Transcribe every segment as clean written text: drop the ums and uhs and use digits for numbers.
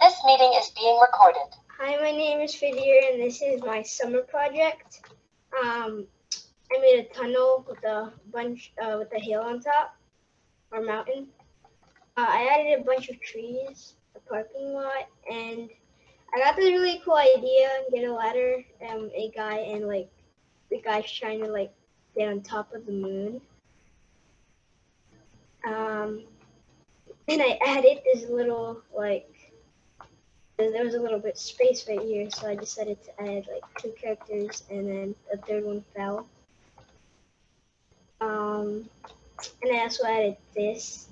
This meeting is being recorded. Hi, my name is Fedir, and this is my summer project. I made a tunnel with a bunch with a hill on top, or mountain. I added a bunch of trees, a parking lot, and I got this really cool idea: get a ladder, a guy, and like the guy's trying to like get on top of the moon. And I added this little like. There was a little bit of space right here, so I decided to add like 2 characters, and then the third one fell. And I also added this,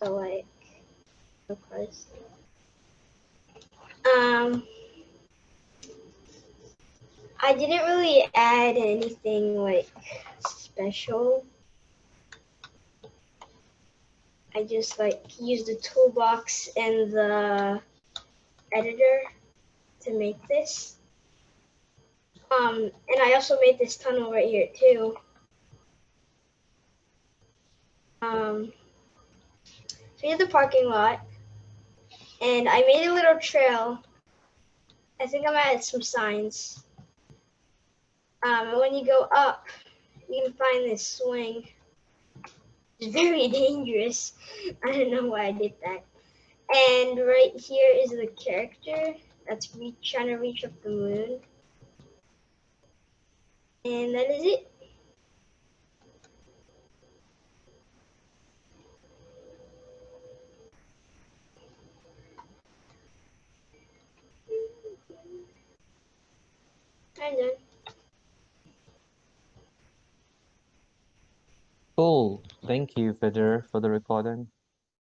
so like, of course. I didn't really add anything like special. I just like used the toolbox and the editor to make this. And I also made this tunnel right here too. So here's the parking lot, and I made a little trail. I think I'm gonna add some signs. And when you go up, you can find this swing. It's very dangerous. I don't know why I did that. And right here is the character that's trying to reach up the moon. And that is it. I'm done. Cool. Thank you, Fedir, for the recording.